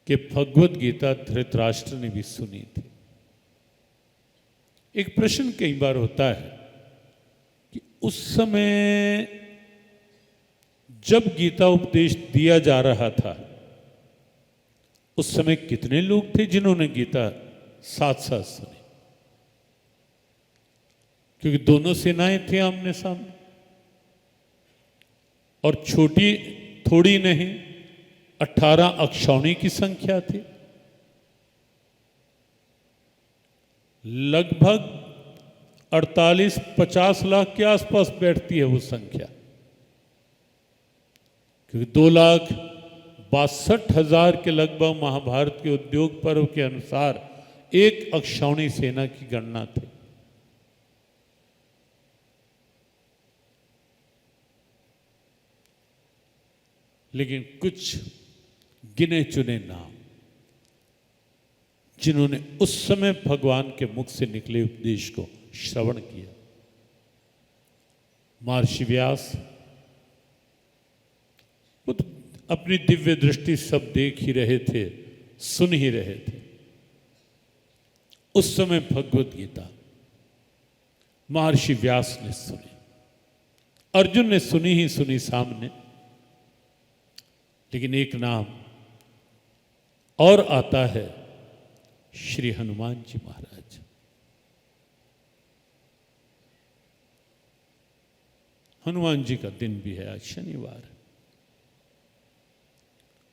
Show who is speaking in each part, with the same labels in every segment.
Speaker 1: कि भगवत गीता धृतराष्ट्र ने भी सुनी थी। एक प्रश्न कई बार होता है कि उस समय जब गीता उपदेश दिया जा रहा था उस समय कितने लोग थे जिन्होंने गीता साथ साथ सुनी? क्योंकि दोनों सेनाएं थी आमने सामने, और छोटी थोड़ी नहीं 18 अक्षौणी की संख्या थी। लगभग 48-50 लाख के आसपास बैठती है वो संख्या, क्योंकि 2,62,000 के लगभग महाभारत के उद्योग पर्व के अनुसार एक अक्षौणी सेना की गणना थी। लेकिन कुछ गिने चुने नाम जिन्होंने उस समय भगवान के मुख से निकले उपदेश को श्रवण किया। महर्षि व्यास, वो तो अपनी दिव्य दृष्टि सब देख ही रहे थे, सुन ही रहे थे। उस समय भगवत गीता महर्षि व्यास ने सुनी, अर्जुन ने सुनी ही सुनी सामने। लेकिन एक नाम और आता है, श्री हनुमान जी महाराज। हनुमान जी का दिन भी है आज शनिवार।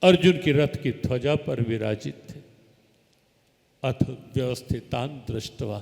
Speaker 1: अर्जुन की रथ की ध्वजा पर विराजित थे। अथ व्यवस्थितान दृष्टवा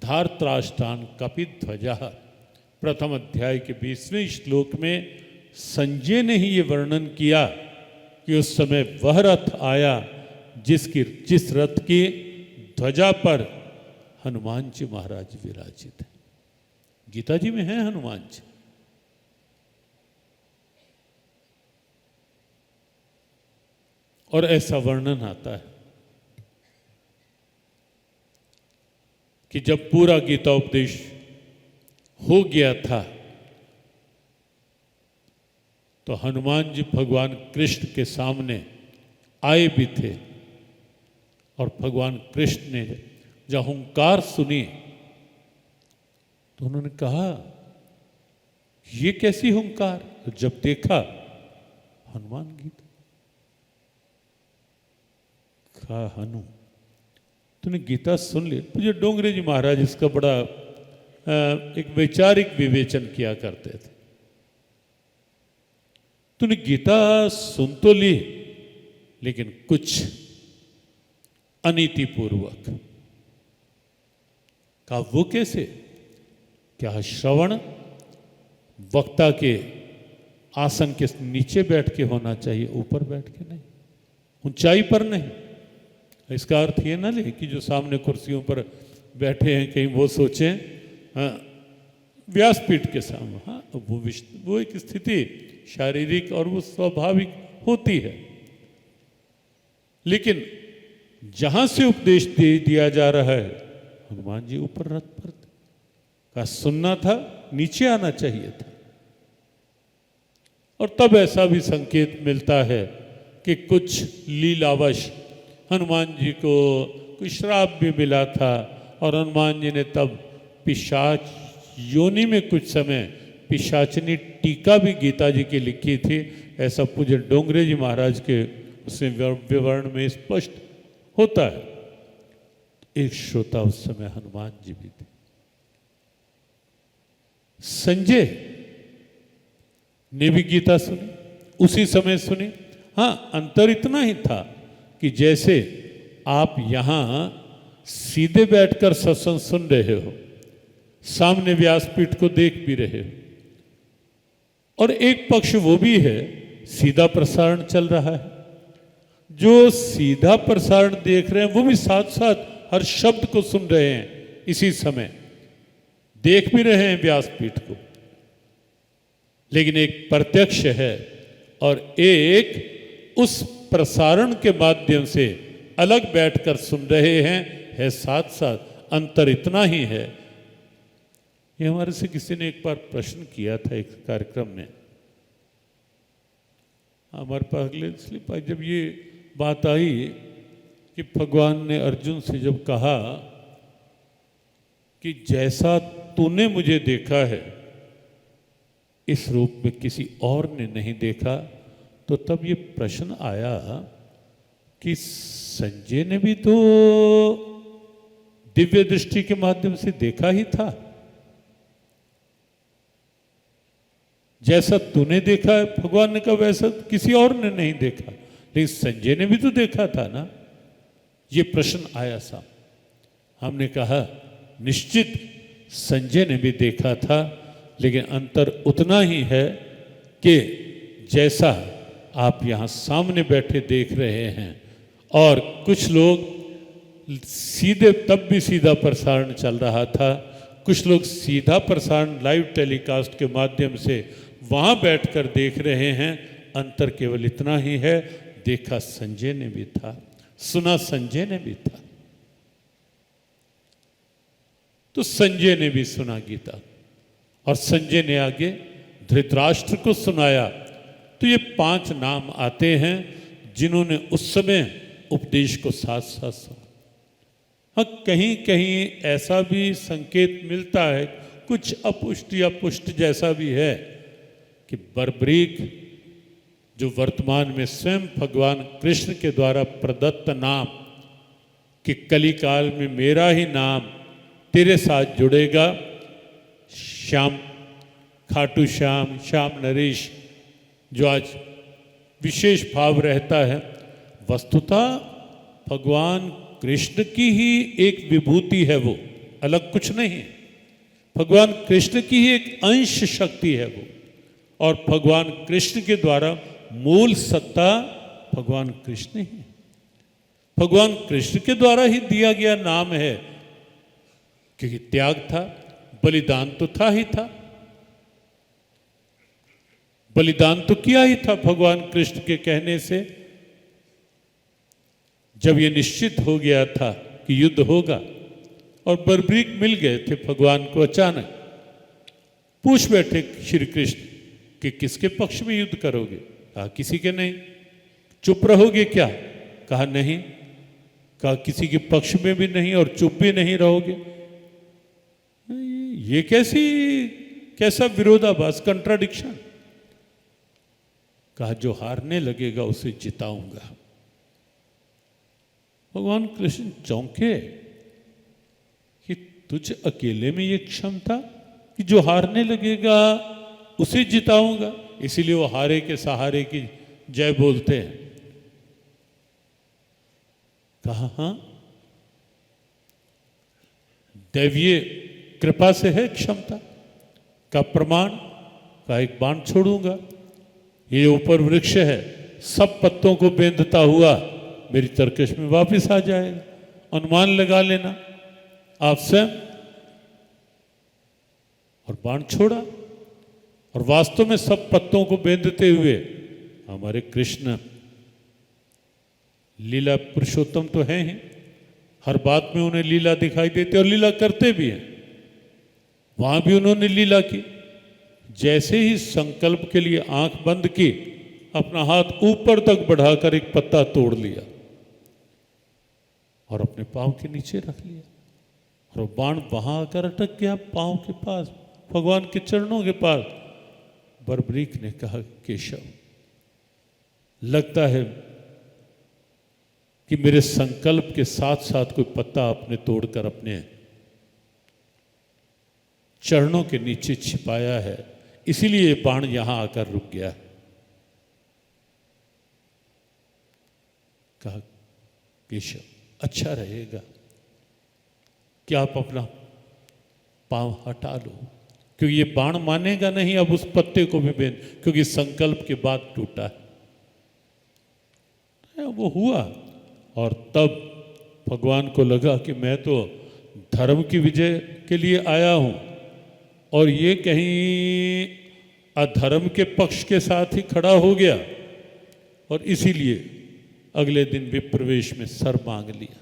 Speaker 1: धार्तराष्ट्रान कपिध्वजा। प्रथम अध्याय के 20वें श्लोक में संजय ने ही ये वर्णन किया कि उस समय वह रथ आया जिस रथ की ध्वजा पर हनुमान जी महाराज विराजित है। गीता जी में है हनुमान जी। और ऐसा वर्णन आता है कि जब पूरा गीता उपदेश हो गया था तो हनुमान जी भगवान कृष्ण के सामने आए भी थे, और भगवान कृष्ण ने जब हुंकार सुनी तो उन्होंने कहा ये कैसी हुंकार? तो जब देखा हनुमान गीता, कहा हनु तूने गीता सुन ली। मुझे डोंगरे जी महाराज इसका बड़ा एक वैचारिक विवेचन किया करते थे। तूने गीता सुन तो ली, लेकिन कुछ अनीतिपूर्वक। कहा वो कैसे? क्या श्रवण वक्ता के आसन के नीचे बैठ के होना चाहिए, ऊपर बैठ के नहीं, ऊंचाई पर नहीं। इसका अर्थ ये ना ले कि जो सामने कुर्सियों पर बैठे हैं कहीं वो सोचें व्यासपीठ के सामने। हाँ, वो एक स्थिति शारीरिक और वो स्वाभाविक होती है, लेकिन जहां से उपदेश दे दिया जा रहा है, हनुमान जी ऊपर रथ पर थे। का सुनना था, नीचे आना चाहिए था। और तब ऐसा भी संकेत मिलता है कि कुछ लीलावश हनुमान जी को कुछ श्राप भी मिला था, और हनुमान जी ने तब पिशाच योनि में कुछ समय पिशाचनी टीका भी गीता जी की लिखी थी। ऐसा पूज्य डोंगरे जी महाराज के उसमें विवरण में स्पष्ट होता है। एक श्रोता उस समय हनुमान जी भी थे। संजय ने भी गीता सुनी, उसी समय सुनी। हाँ, अंतर इतना ही था कि जैसे आप यहां सीधे बैठकर सत्संग सुन रहे हो, सामने व्यासपीठ को देख भी रहे हो, और एक पक्ष वो भी है सीधा प्रसारण चल रहा है। जो सीधा प्रसारण देख रहे हैं वो भी साथ साथ हर शब्द को सुन रहे हैं, इसी समय देख भी रहे हैं व्यासपीठ को। लेकिन एक प्रत्यक्ष है और एक उस प्रसारण के माध्यम से अलग बैठकर सुन रहे हैं, है साथ साथ। अंतर इतना ही है। ये हमारे से किसी ने एक बार प्रश्न किया था एक कार्यक्रम में, हमारे पास अगले स्लिप आई, जब ये बात आई कि भगवान ने अर्जुन से जब कहा कि जैसा तूने मुझे देखा है इस रूप में किसी और ने नहीं देखा, तो तब ये प्रश्न आया कि संजय ने भी तो दिव्य दृष्टि के माध्यम से देखा ही था। जैसा तूने देखा है, भगवान ने कहा, वैसा किसी और ने नहीं देखा, लेकिन संजय ने भी तो देखा था ना। ये प्रश्न आया साहब। हमने कहा निश्चित संजय ने भी देखा था, लेकिन अंतर उतना ही है कि जैसा आप यहाँ सामने बैठे देख रहे हैं, और कुछ लोग सीधे, तब भी सीधा प्रसारण चल रहा था, कुछ लोग सीधा प्रसारण लाइव टेलीकास्ट के माध्यम से वहाँ बैठकर देख रहे हैं। अंतर केवल इतना ही है, देखा संजय ने भी था, सुना संजय ने भी था। तो संजय ने भी सुना गीता, और संजय ने आगे धृतराष्ट्र को सुनाया। तो ये 5 नाम आते हैं जिन्होंने उस समय उपदेश को साथ साथ सुना। हाँ, कहीं कहीं ऐसा भी संकेत मिलता है, कुछ अपुष्ट या पुष्ट जैसा भी है, कि बर्बरीक जो वर्तमान में स्वयं भगवान कृष्ण के द्वारा प्रदत्त नाम, कि कली काल में मेरा ही नाम तेरे साथ जुड़ेगा, श्याम, खाटू श्याम, श्याम नरेश, जो आज विशेष भाव रहता है, वस्तुतः भगवान कृष्ण की ही एक विभूति है, वो अलग कुछ नहीं। भगवान कृष्ण की ही एक अंश शक्ति है वो, और भगवान कृष्ण के द्वारा मूल सत्ता भगवान कृष्ण ही, भगवान कृष्ण के द्वारा ही दिया गया नाम है। क्योंकि त्याग था, बलिदान तो था ही था, बलिदान तो किया ही था भगवान कृष्ण के कहने से। जब ये निश्चित हो गया था कि युद्ध होगा, और बर्बरीक मिल गए थे भगवान को, अचानक पूछ बैठे श्री कृष्ण कि किसके पक्ष में युद्ध करोगे? कहा किसी के नहीं। चुप रहोगे क्या? कहा नहीं। कहा किसी के पक्ष में भी नहीं और चुप भी नहीं रहोगे? ये कैसा विरोधाभास, कंट्राडिक्शन। कहा जो हारने लगेगा उसे जिताऊंगा। भगवान कृष्ण चौंके कि तुझ अकेले में ये क्षमता कि जो हारने लगेगा उसे जिताऊंगा? इसीलिए वो हारे के सहारे की जय बोलते हैं। कहा हाँ, दैवीय कृपा से है क्षमता का प्रमाण। का एक बाण छोड़ूंगा, ये ऊपर वृक्ष है, सब पत्तों को बेंधता हुआ मेरी तरकश में वापस आ जाएगा। अनुमान लगा लेना आप स्वयं। और बाण छोड़ा, और वास्तव में सब पत्तों को बेंधते हुए हमारे कृष्ण लीला पुरुषोत्तम तो हैं ही, हर बात में उन्हें लीला दिखाई देती और लीला करते भी हैं। वहां भी उन्होंने लीला की। जैसे ही संकल्प के लिए आंख बंद की, अपना हाथ ऊपर तक बढ़ाकर एक पत्ता तोड़ लिया और अपने पांव के नीचे रख लिया, और बाण वहां आकर अटक गया पांव के पास, भगवान के चरणों के पास। बर्बरीक ने कहा केशव, लगता है कि मेरे संकल्प के साथ साथ कोई पत्ता आपने तोड़कर अपने चरणों के नीचे छिपाया है, इसीलिए ये बाण यहां आकर रुक गया। कहा केशव, अच्छा रहेगा कि आप अपना पांव हटा लो, क्योंकि ये बाण मानेगा नहीं अब उस पत्ते को भी बेन, क्योंकि संकल्प के बाद टूटा है। वो हुआ, और तब भगवान को लगा कि मैं तो धर्म की विजय के लिए आया हूं, और ये कहीं अधर्म के पक्ष के साथ ही खड़ा हो गया, और इसीलिए अगले दिन विप्रवेश में सर मांग लिया,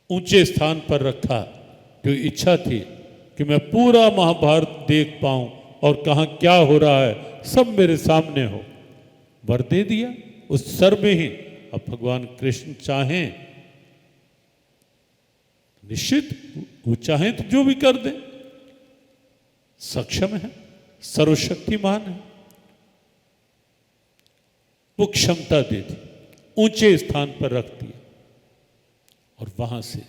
Speaker 1: ऊंचे स्थान पर रखा। जो इच्छा थी कि मैं पूरा महाभारत देख पाऊं और कहां क्या हो रहा है सब मेरे सामने हो। वर दे दिया उस स्तर में ही। अब भगवान कृष्ण चाहें निश्चित वो चाहें तो जो भी कर दे, सक्षम है, सर्वशक्तिमान है। वो क्षमता दे दी, ऊंचे स्थान पर रख दिया और वहां से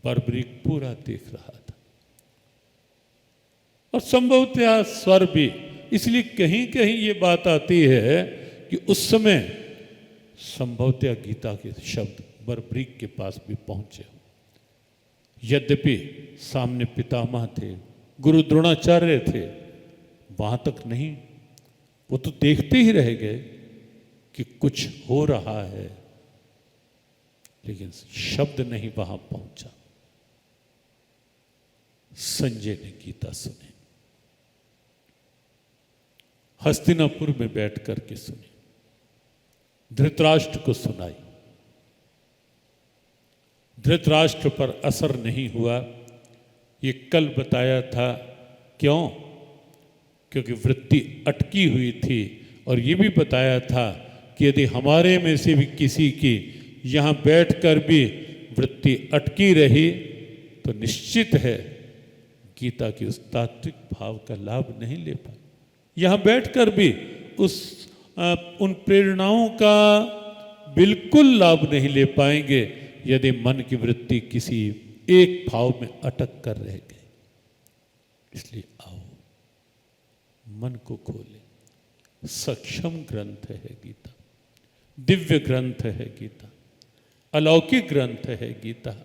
Speaker 1: बर्बरीक पूरा देख रहा था। और संभवतः स्वर भी, इसलिए कहीं कहीं ये बात आती है कि उस समय संभवतः गीता के शब्द बर्बरीक के पास भी पहुंचे। यद्यपि सामने पितामह थे, गुरु द्रोणाचार्य थे, वहां तक नहीं, वो तो देखते ही रह गए कि कुछ हो रहा है, लेकिन शब्द नहीं वहां पहुंचा। संजय ने गीता सुनी, हस्तिनापुर में बैठ करके सुनी, धृतराष्ट्र को सुनाई। धृतराष्ट्र पर असर नहीं हुआ, ये कल बताया था। क्यों? क्योंकि वृत्ति अटकी हुई थी। और ये भी बताया था कि यदि हमारे में से भी किसी की यहाँ बैठकर भी वृत्ति अटकी रही तो निश्चित है गीता की उस तात्विक भाव का लाभ नहीं ले पाए। यहाँ बैठकर भी उन प्रेरणाओं का बिल्कुल लाभ नहीं ले पाएंगे यदि मन की वृत्ति किसी एक भाव में अटक कर रह गई। इसलिए आओ, मन को खोले। सक्षम ग्रंथ है गीता, दिव्य ग्रंथ है गीता, अलौकिक ग्रंथ है गीता।